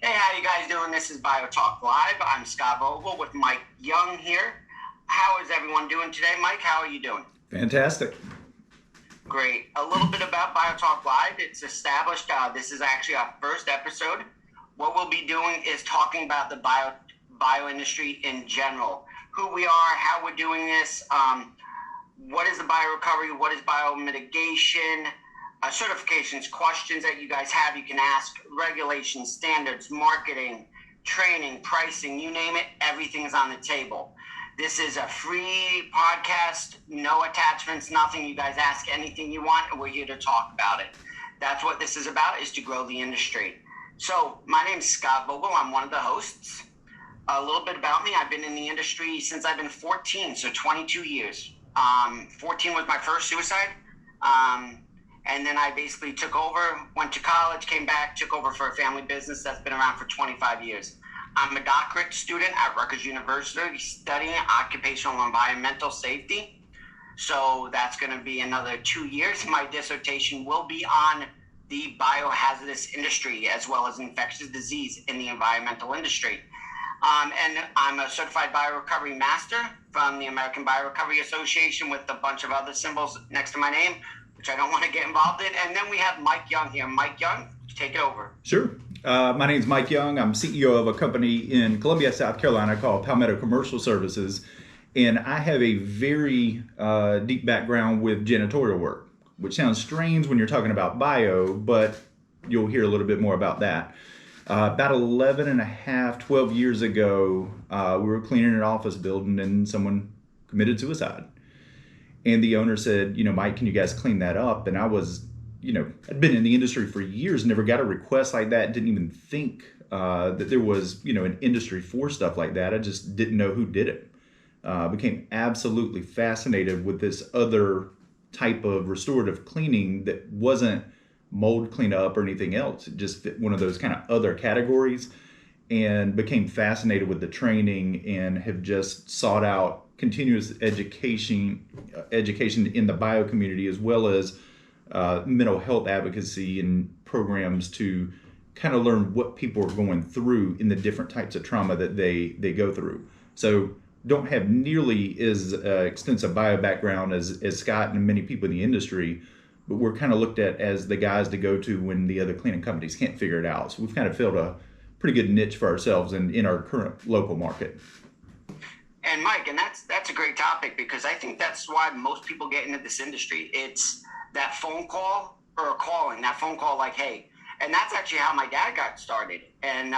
Hey, how you guys doing? This is BioTalk Live. I'm Scott Vogel with Mike Young here. How is everyone doing today? Mike, how are you doing? Fantastic. Great. A little bit about BioTalk Live. It's established. This is actually our first episode. What we'll be doing is talking about the bio industry in general. Who we are, how we're doing this, what is the biorecovery, what is biomedication, certifications, questions that you guys have, you can ask, regulations, standards, marketing, training, pricing, you name it, everything's on the table. This is a free podcast, no attachments, nothing. You guys ask anything you want, and we're here to talk about it. That's what this is about, is to grow the industry. So my name is Scott Vogel. I'm one of the hosts. A little bit about me. I've been in the industry since I've been 14, so 22 years. 14 was my first suicide. And then I basically took over, went to college, came back, took over for a family business that's been around for 25 years. I'm a doctorate student at Rutgers University studying occupational and environmental safety. So that's going to be another 2 years. My dissertation will be on the biohazardous industry as well as infectious disease in the environmental industry. And I'm a certified biorecovery master from the American Biorecovery Association with a bunch of other symbols next to my name, which I don't want to get involved in. And then we have Mike Young here. Mike Young, take it over. Sure. My name is Mike Young. I'm CEO of a company in Columbia, South Carolina called Palmetto Commercial Services. And I have a very deep background with janitorial work, which sounds strange when you're talking about bio, but you'll hear a little bit more about that. About 12 years ago, we were cleaning an office building and someone committed suicide. And the owner said, Mike, can you guys clean that up? And I was, I'd been in the industry for years, never got a request like that, didn't even think that there was, an industry for stuff like that. I just didn't know who did it. Became absolutely fascinated with this other type of restorative cleaning that wasn't mold cleanup or anything else. It just fit one of those kind of other categories, and became fascinated with the training and have just sought out continuous education in the bio community, as well as mental health advocacy and programs to kind of learn what people are going through in the different types of trauma that they go through. So don't have nearly as extensive bio background as Scott and many people in the industry, but we're kind of looked at as the guys to go to when the other cleaning companies can't figure it out. So we've kind of filled a pretty good niche for ourselves in our current local market. And Mike, and that's a great topic, because I think that's why most people get into this industry. It's that phone call or calling, that phone call like, hey, and that's actually how my dad got started. And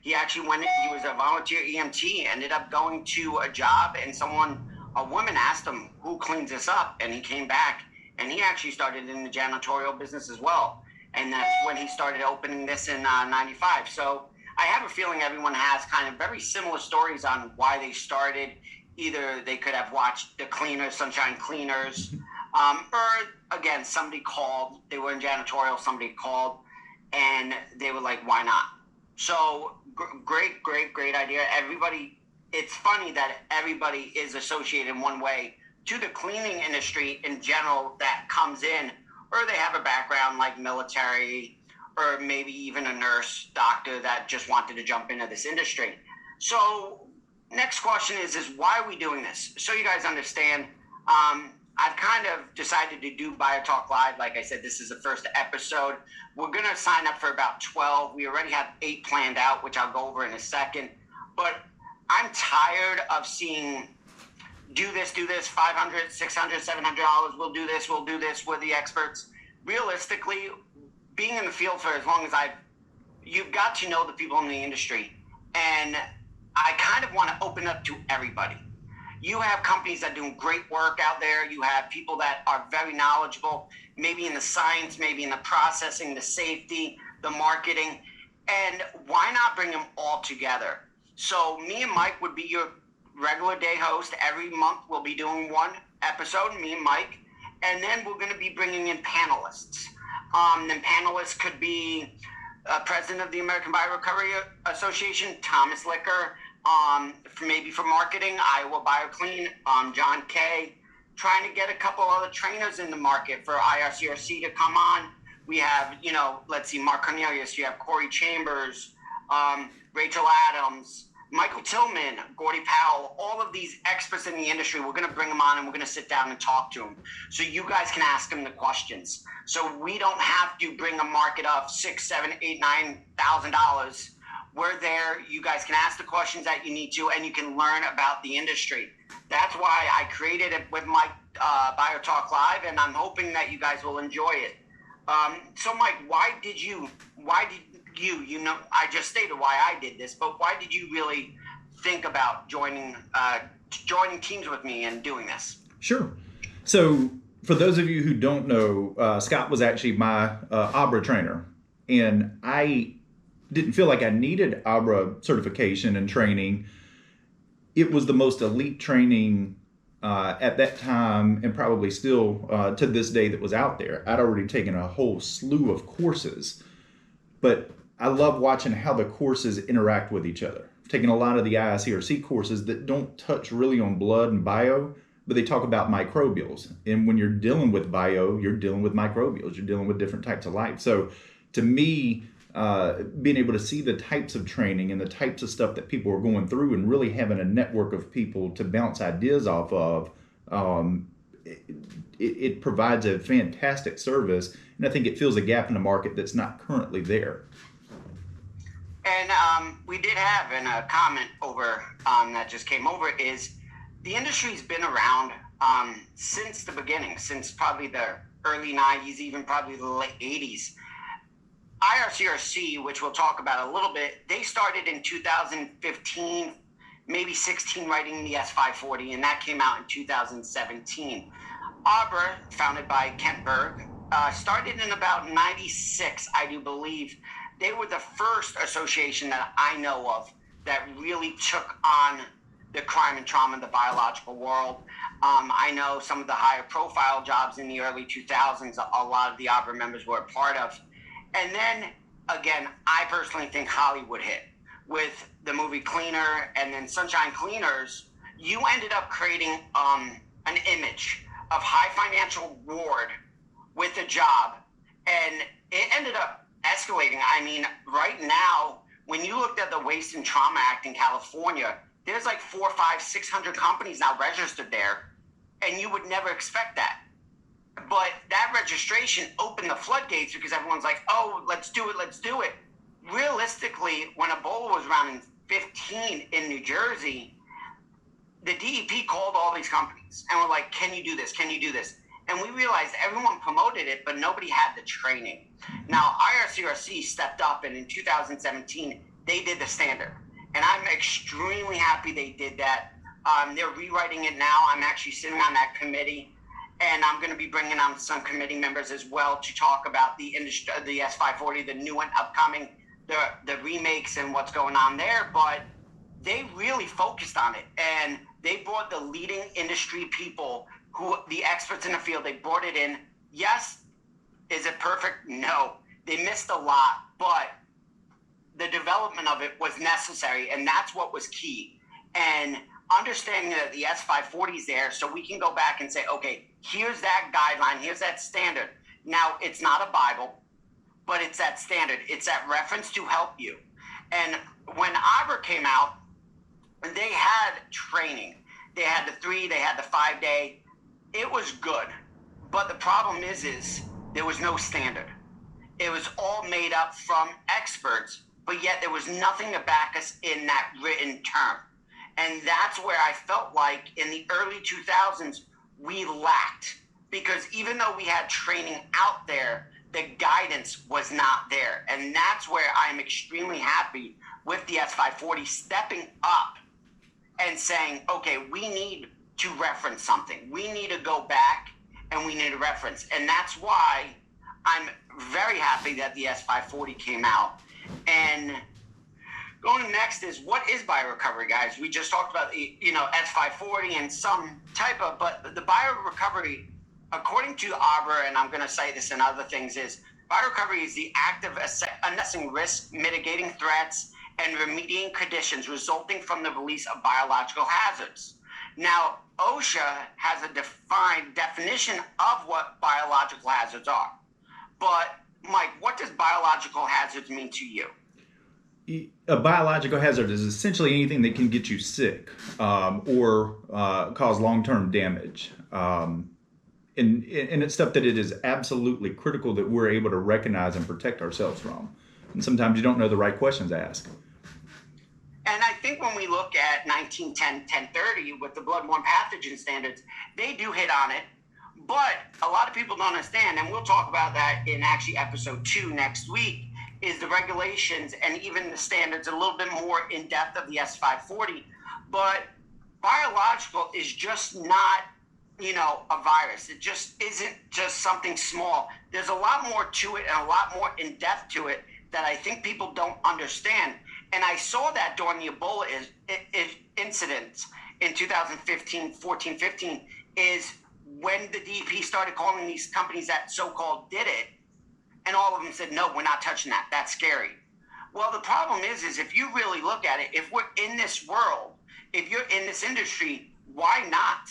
he actually he was a volunteer EMT, ended up going to a job, and a woman asked him, who cleans this up? And he came back, and he actually started in the janitorial business as well. And that's when he started opening this in 95. So I have a feeling everyone has kind of very similar stories on why they started. Either they could have watched the Cleaners, Sunshine Cleaners, or again, somebody called, they were in janitorial, somebody called, and they were like, why not? So great idea. It's funny that everybody is associated in one way to the cleaning industry in general that comes in, or they have a background like military, or maybe even a nurse, doctor that just wanted to jump into this industry. So next question is why are we doing this? So you guys understand, I've kind of decided to do BioTalk Live. Like I said, this is the first episode. We're going to sign up for about 12. We already have 8 planned out, which I'll go over in a second. But I'm tired of seeing do this, $500, $600, $700. We'll do this. We're the experts. Realistically, being in the field for as long as you've got to know the people in the industry. And I kind of want to open up to everybody. You have companies that are doing great work out there. You have people that are very knowledgeable, maybe in the science, maybe in the processing, the safety, the marketing. And why not bring them all together? So me and Mike would be your regular day host. Every month we'll be doing one episode, me and Mike. And then we're going to be bringing in panelists. Then panelists could be president of the American Biorecovery Association, Thomas Licker, maybe for marketing, Iowa BioClean, John Kay, trying to get a couple other trainers in the market for IRCRC to come on. We have, let's see, Mark Cornelius, you have Corey Chambers, Rachel Adams, Michael Tillman, Gordy Powell, all of these experts in the industry. We're going to bring them on and we're going to sit down and talk to them so you guys can ask them the questions. So we don't have to bring a market of $6,000, $7,000, $8,000, $9,000. We're there. You guys can ask the questions that you need to, and you can learn about the industry. That's why I created it with Mike BioTalk Live, and I'm hoping that you guys will enjoy it. So Mike, why did you, I just stated why I did this, but why did you really think about joining teams with me and doing this? Sure. So for those of you who don't know, Scott was actually my ABRA trainer, and I didn't feel like I needed ABRA certification and training. It was the most elite training at that time, and probably still to this day, that was out there. I'd already taken a whole slew of courses, but I love watching how the courses interact with each other. I've taken a lot of the IICRC courses that don't touch really on blood and bio, but they talk about microbials. And when you're dealing with bio, you're dealing with microbials. You're dealing with different types of life. So to me, being able to see the types of training and the types of stuff that people are going through, and really having a network of people to bounce ideas off of, it provides a fantastic service. And I think it fills a gap in the market that's not currently there. And we did have a comment over that just came over is the industry's been around since the beginning, since probably the early 90s, even probably the late 80s. IRCRC, which we'll talk about a little bit, they started in 2015, maybe 16, writing the S540, and that came out in 2017. ABRA, founded by Kent Berg, started in about 96, I do believe. They were the first association that I know of that really took on the crime and trauma in the biological world. I know some of the higher profile jobs in the early 2000s, a lot of the ABRA members were a part of. And then, again, I personally think Hollywood hit with the movie Cleaner and then Sunshine Cleaners. You ended up creating an image of high financial reward with a job, and it ended up escalating. I mean, right now, when you looked at the Waste and Trauma Act in California, there's like 400, 500, 600 companies now registered there, and you would never expect that. But that registration opened the floodgates because everyone's like, oh, let's do it. Realistically, when Ebola was around in 15 in New Jersey, the DEP called all these companies and were like, can you do this? Can you do this? And we realized everyone promoted it, but nobody had the training. Now, IRCRC stepped up, and in 2017, they did the standard. And I'm extremely happy they did that. They're rewriting it now. I'm actually sitting on that committee. And I'm going to be bringing on some committee members as well to talk about the industry, the S540, the new one upcoming, the remakes and what's going on there. But they really focused on it, and they brought the leading industry people, the experts in the field. They brought it in. Yes, is it perfect? No, they missed a lot, but the development of it was necessary, and that's what was key. And understanding that the S540 is there, so we can go back and say, okay, here's that guideline, here's that standard. Now, it's not a Bible, but it's that standard. It's that reference to help you. And when ABRA came out, they had training. They had the 3, they had the 5-day. It was good. But the problem is there was no standard. It was all made up from experts, but yet there was nothing to back us in that written term. And that's where I felt like in the early 2000s, we lacked, because even though we had training out there, the guidance was not there. And that's where I'm extremely happy with the S540 stepping up and saying, okay, we need to reference something. We need to go back and we need a reference. And that's why I'm very happy that the S540 came out. And going next is, what is biorecovery, guys? We just talked about the, S540 and some type of, but the biorecovery, according to ABRA, and I'm going to cite this and other things, is biorecovery is the act of assessing risk, mitigating threats, and remediating conditions resulting from the release of biological hazards. Now, OSHA has a defined definition of what biological hazards are. But, Mike, what does biological hazards mean to you? A biological hazard is essentially anything that can get you sick or cause long-term damage. And it's stuff that it is absolutely critical that we're able to recognize and protect ourselves from. And sometimes you don't know the right questions to ask. And I think when we look at 1910-1030 with the bloodborne pathogen standards, they do hit on it. But a lot of people don't understand, and we'll talk about that in actually episode 2 next week, is the regulations and even the standards a little bit more in depth of the S540. But biological is just not, a virus. It just isn't just something small. There's a lot more to it and a lot more in depth to it that I think people don't understand. And I saw that during the Ebola incident in 2015, 14, 15, is when the DEP started calling these companies that so-called did it, and all of them said, no, we're not touching that. That's scary. Well, the problem is if you really look at it, if we're in this world, if you're in this industry, why not?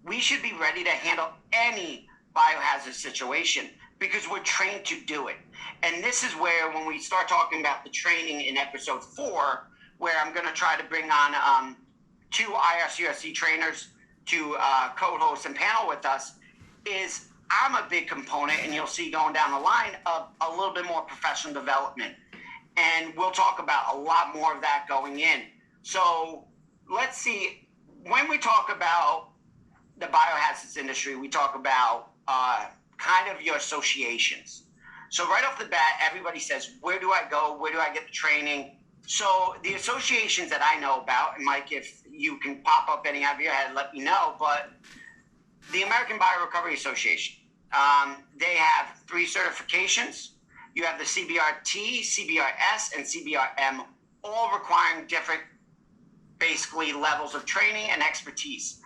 We should be ready to handle any biohazard situation because we're trained to do it. And this is where, when we start talking about the training in episode 4, where I'm going to try to bring on 2 IRCRC trainers to co-host and panel with us, is I'm a big component, and you'll see going down the line, of a little bit more professional development. And we'll talk about a lot more of that going in. So let's see, when we talk about the biohazards industry, we talk about kind of your associations. So right off the bat, everybody says, where do I go? Where do I get the training? So the associations that I know about, and Mike, if you can pop up any out of your head, let me know, but the American Biorecovery Association, they have 3 certifications. You have the CBRT, CBRS, and CBRM, all requiring different, basically, levels of training and expertise.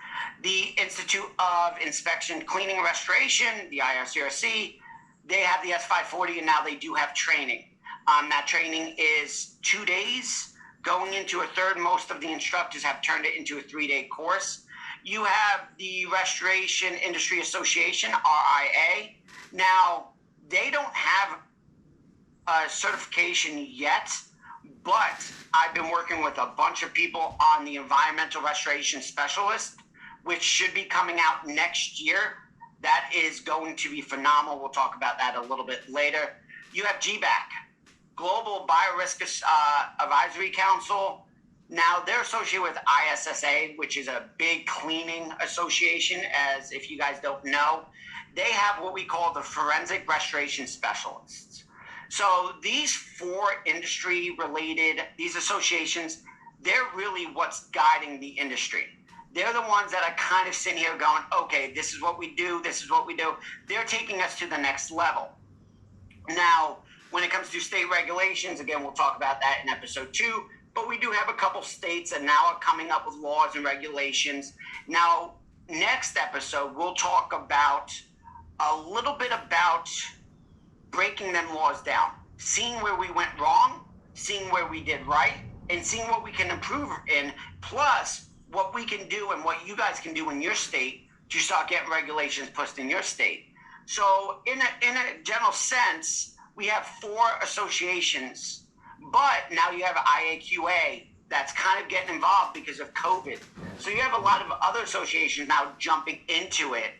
The Institute of Inspection, Cleaning, and Restoration, the IRCRC, they have the S540, and now they do have training. That training is 2 days. Going into a third, most of the instructors have turned it into a 3-day course. You have the Restoration Industry Association, RIA. Now, they don't have a certification yet, but I've been working with a bunch of people on the Environmental Restoration Specialist, which should be coming out next year. That is going to be phenomenal. We'll talk about that a little bit later. You have GBAC, Global Biorisk Advisory Council. Now, they're associated with ISSA, which is a big cleaning association, as if you guys don't know. They have what we call the Forensic Restoration Specialists. So these 4 industry-related, these associations, they're really what's guiding the industry. They're the ones that are kind of sitting here going, okay, this is what we do, this is what we do. They're taking us to the next level. Now, when it comes to state regulations, again, we'll talk about that in episode 2, but we do have a couple states that now are coming up with laws and regulations. Now, next episode, we'll talk about a little bit about breaking them laws down, seeing where we went wrong, seeing where we did right, and seeing what we can improve in, plus what we can do and what you guys can do in your state to start getting regulations pushed in your state. So in a general sense, we have 4 associations, but now you have IAQA that's kind of getting involved because of COVID. So you have a lot of other associations now jumping into it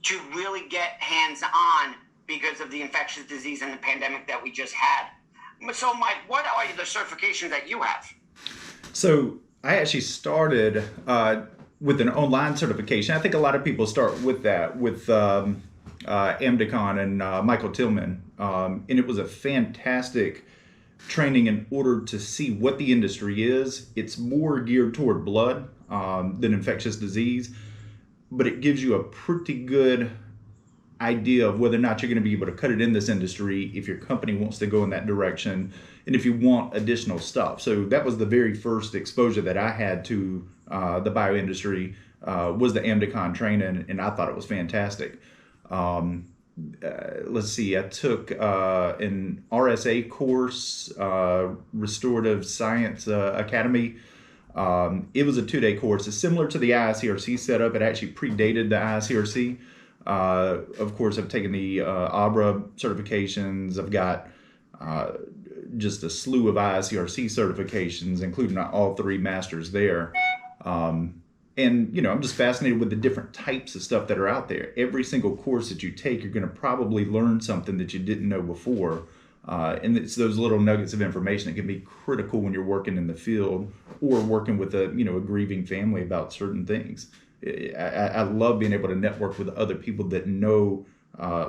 to really get hands-on because of the infectious disease and the pandemic that we just had. So, Mike, what are the certifications that you have? So I actually started with an online certification. I think a lot of people start with that, with Amdicon and Michael Tillman. And it was a fantastic training in order to see what the industry is. It's more geared toward blood than infectious disease, but it gives you a pretty good idea of whether or not you're going to be able to cut it in this industry if your company wants to go in that direction and if you want additional stuff. So that was the very first exposure that I had to the bio industry, was the Amdicon training, and I thought it was fantastic. Let's see, I took an RSA course, Restorative Science Academy. It was a 2-day course. It's similar to the ICRC setup. It actually predated the ICRC. Of course, I've taken the ABRA certifications. I've got just a slew of ISCRC certifications, including all 3 masters there. And, I'm just fascinated with the different types of stuff that are out there. Every single course that you take, you're going to probably learn something that you didn't know before. And it's those little nuggets of information that can be critical when you're working in the field or working with a grieving family about certain things. I love being able to network with other people that know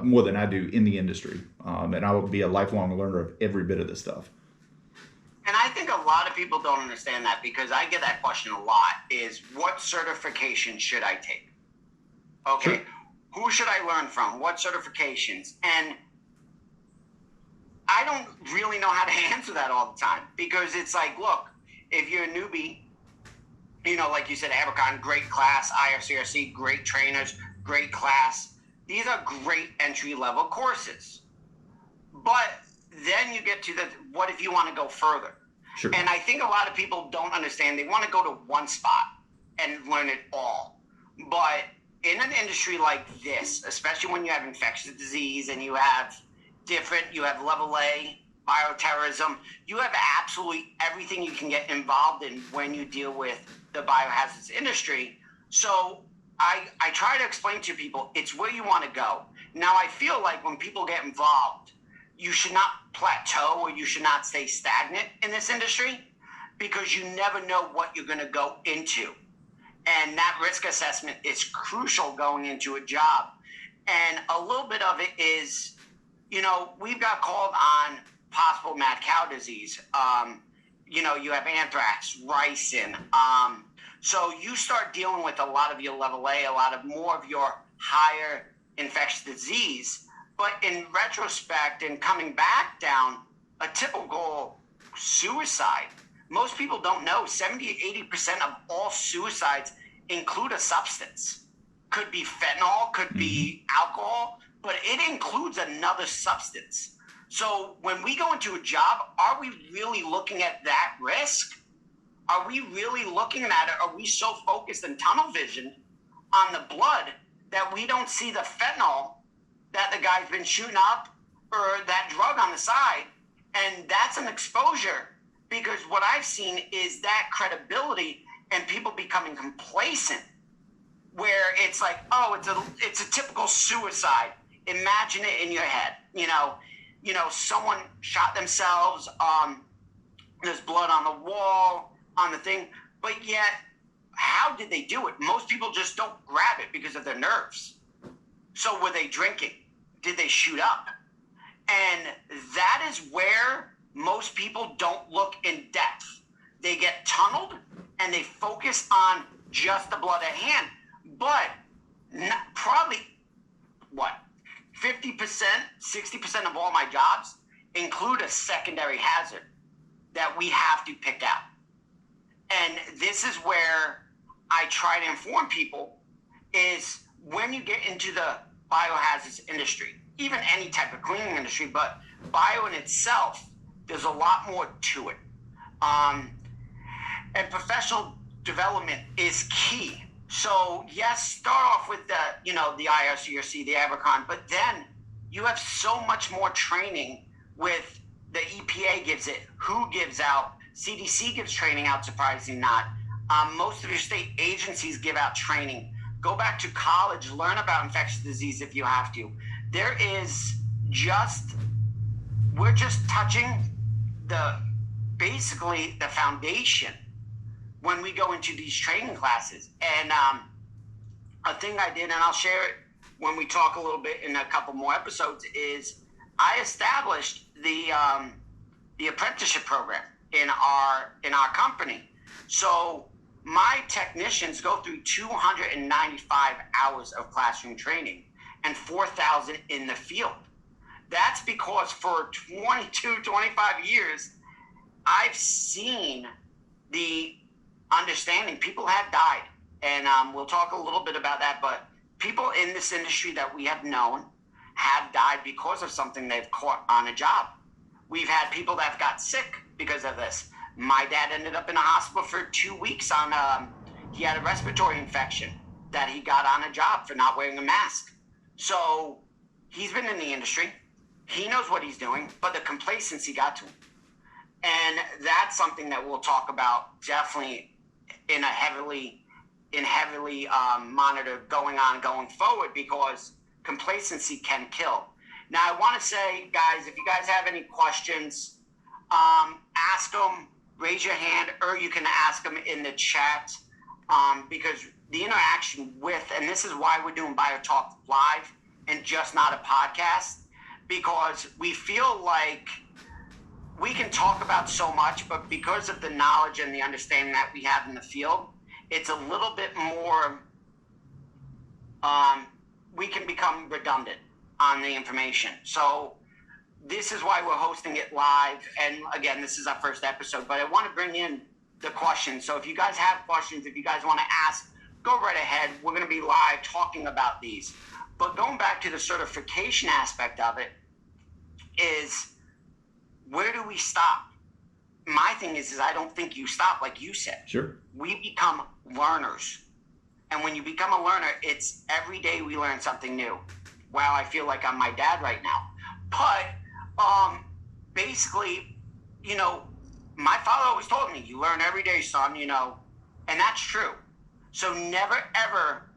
more than I do in the industry. And I will be a lifelong learner of every bit of this stuff. And I think a lot of people don't understand that, because I get that question a lot, is what certification should I take? Okay, Sure. Who should I learn from? What certifications? And I don't really know how to answer that all the time, because it's like, look, if you're a newbie, like you said, Abercon, great class, IRCRC, great trainers, great class. These are great entry-level courses. But then you get to what if you want to go further? Sure. And I think a lot of people don't understand. They want to go to one spot and learn it all. But in an industry like this, especially when you have infectious disease and you have level A, bioterrorism, you have absolutely everything you can get involved in when you deal with the biohazards industry. So I try to explain to people, it's where you want to go. Now, I feel like when people get involved, you should not plateau or you should not stay stagnant in this industry, because you never know what you're going to go into. And that risk assessment is crucial going into a job. And a little bit of it is, we've got called on possible mad cow disease. You have anthrax, ricin. So you start dealing with a lot of your level A, a lot of more of your higher infectious disease. But in retrospect and coming back down, a typical suicide, most people don't know 70-80% of all suicides include a substance. Could be fentanyl, could be alcohol, but it includes another substance. So when we go into a job, are we really looking at that risk? Are we really looking at it? Are we so focused in tunnel vision on the blood that we don't see the fentanyl that the guy's been shooting up, or that drug on the side? And that's an exposure, because what I've seen is that credibility and people becoming complacent, where it's like, oh, it's a typical suicide. Imagine it in your head. Someone shot themselves. There's blood on the wall, on the thing, but yet, how did they do it? Most people just don't grab it because of their nerves. So were they drinking? Did they shoot up? And that is where most people don't look in depth. They get tunneled and they focus on just the blood at hand. But probably, 50%, 60% of all my jobs include a secondary hazard that we have to pick out. And this is where I try to inform people, is when you get into the biohazards industry, even any type of cleaning industry, but bio in itself, there's a lot more to it. And professional development is key. So yes, start off with the IRCRC, the Abercon, but then you have so much more training with the EPA gives it, WHO gives out, CDC gives training out, surprisingly not. Most of your state agencies give out training. Go back to college, learn about infectious disease if you have to. There is we're just touching basically the foundation when we go into these training classes. And a thing I did, and I'll share it when we talk a little bit in a couple more episodes, is I established the apprenticeship program in our company. So my technicians go through 295 hours of classroom training and 4,000 in the field. That's because for 22, 25 years, I've seen the understanding. People have died, and we'll talk a little bit about that, but people in this industry that we have known have died because of something they've caught on a job. We've had people that have got sick because of this. My dad ended up in a hospital for 2 weeks he had a respiratory infection that he got on a job for not wearing a mask. So he's been in the industry. He knows what he's doing, but the complacency got to him. And that's something that we'll talk about definitely in a heavily monitored going forward, because complacency can kill. Now, I want to say, guys, if you guys have any questions, ask them, raise your hand, or you can ask them in the chat, because the interaction with, and this is why we're doing BioTalk Live and just not a podcast, because we feel like we can talk about so much, but because of the knowledge and the understanding that we have in the field, it's a little bit more, we can become redundant on the information. So this is why we're hosting it live. And again, this is our first episode, but I want to bring in the questions. So if you guys have questions, if you guys want to ask, go right ahead. We're going to be live talking about these. But going back to the certification aspect of it is, where do we stop? My thing is I don't think you stop, like you said. Sure. We become learners. And when you become a learner, it's every day we learn something new. Wow, I feel like I'm my dad right now. But basically, my father always told me, you learn every day, son, and that's true. So never, ever,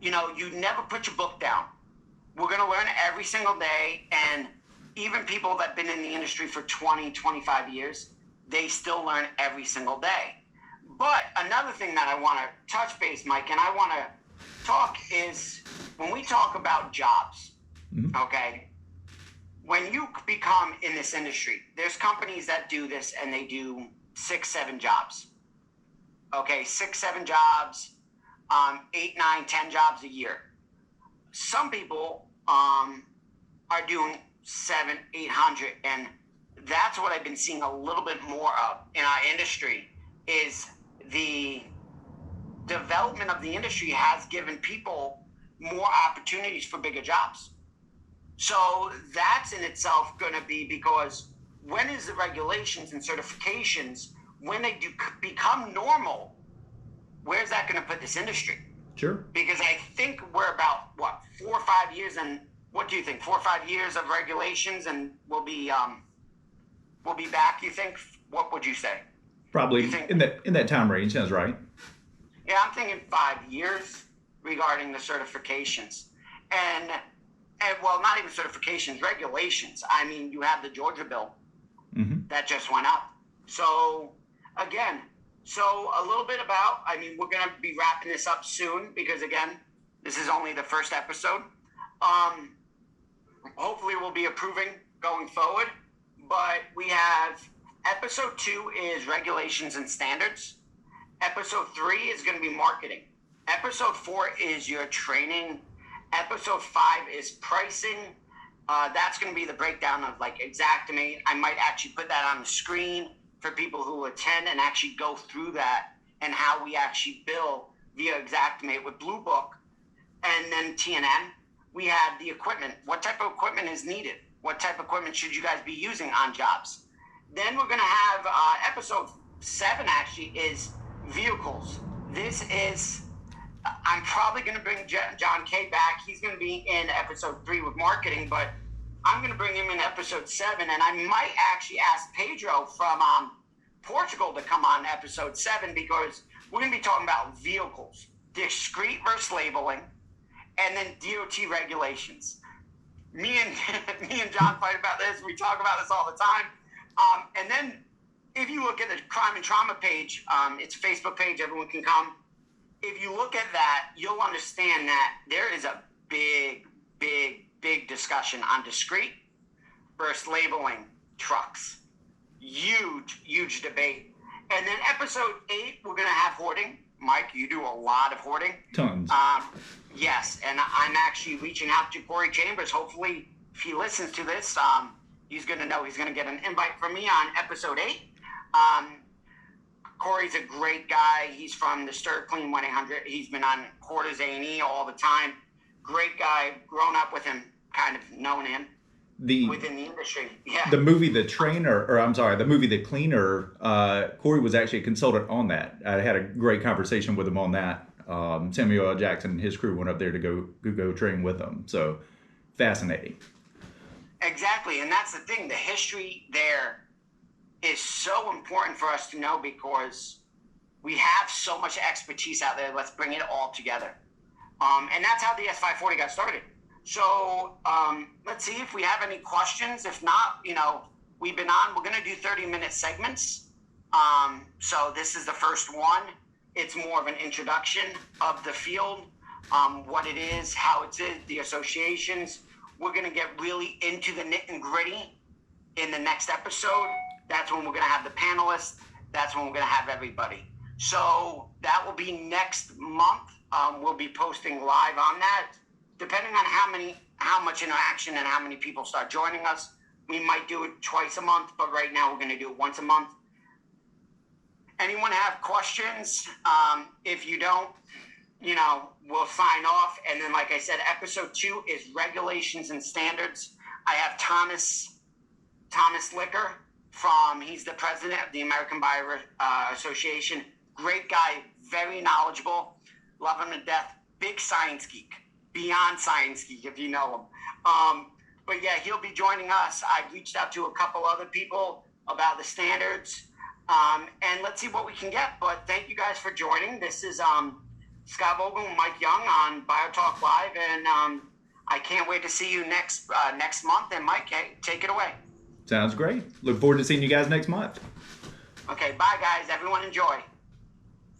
you never put your book down. We're going to learn every single day. And even people that have been in the industry for 20, 25 years, they still learn every single day. But another thing that I want to touch base, Mike, and I want to talk is when we talk about jobs, okay, when you become in this industry, there's companies that do this and they do 6, 7 jobs. Okay, 6, 7 jobs, 8, 9, 10 jobs a year. Some people are doing 700, 800, and that's what I've been seeing a little bit more of in our industry, is the development of the industry has given people more opportunities for bigger jobs. So that's in itself going to be, because when is the regulations and certifications, when they do become normal, where's that going to put this industry? Sure. Because I think we're about, 4 or 5 years, and what do you think, 4 or 5 years of regulations, and we'll be back, you think? What would you say? Probably in that time range. Sounds right. Yeah, I'm thinking 5 years regarding the certifications. And well, not even certifications, regulations. I mean, you have the Georgia bill that just went up. So, again, a little bit about, we're going to be wrapping this up soon, because, again, this is only the first episode. Hopefully we'll be approving going forward. But we have episode 2 is regulations and standards. Episode 3 is going to be marketing. Episode 4 is your training. Episode 5 is pricing. That's going to be the breakdown of Xactimate. I might actually put that on the screen for people who attend and actually go through that, and how we actually bill via Xactimate with Blue Book. And then TNN, we have the equipment. What type of equipment is needed? What type of equipment should you guys be using on jobs? Then we're going to have episode 7 actually is vehicles. This is, I'm probably going to bring John K back. He's going to be in episode 3 with marketing, but I'm going to bring him in episode 7, and I might actually ask Pedro from Portugal to come on episode 7, because we're going to be talking about vehicles, discrete versus labeling, and then DOT regulations. Me and John fight about this. We talk about this all the time. And then if you look at the crime and trauma page, it's a Facebook page, everyone can come. If you look at that, you'll understand that there is a big discussion on discrete versus labeling trucks. Huge debate. And then episode 8, we're going to have hoarding. Mike, you do a lot of hoarding. Tons. Yes, and I'm actually reaching out to Corey Chambers. Hopefully, if he listens to this, he's going to know he's going to get an invite from me on episode 8. Corey's a great guy. He's from the Stir Clean 1-800. He's been on Quarters A&E all the time. Great guy. Grown up with him, kind of known him within the industry. Yeah. The movie the movie The Cleaner, Corey was actually a consultant on that. I had a great conversation with him on that. Samuel L. Jackson and his crew went up there to go train with them. So fascinating. Exactly, and that's the thing. The history there is so important for us to know because we have so much expertise out there. Let's bring it all together. And that's how the S540 got started. So let's see if we have any questions. If not, we've been on. We're going to do 30-minute segments. So this is the first one. It's more of an introduction of the field, what it is, how it is, the associations. We're going to get really into the nit and gritty in the next episode. That's when we're going to have the panelists. That's when we're going to have everybody. So that will be next month. We'll be posting live on that. Depending on how much interaction and how many people start joining us, we might do it twice a month, but right now we're going to do it once a month. Anyone have questions? If you don't, we'll sign off. And then, like I said, episode 2 is regulations and standards. I have Thomas Licker he's the president of the American Bio Association. Great guy, very knowledgeable, love him to death. Big science geek, beyond science geek, if you know him. But yeah, he'll be joining us. I've reached out to a couple other people about the standards. And let's see what we can get. But thank you guys for joining. This is Scott Vogel and Mike Young on BioTalk Live. And I can't wait to see you next month. And Mike, hey, take it away. Sounds great. Look forward to seeing you guys next month. Okay, bye guys. Everyone enjoy.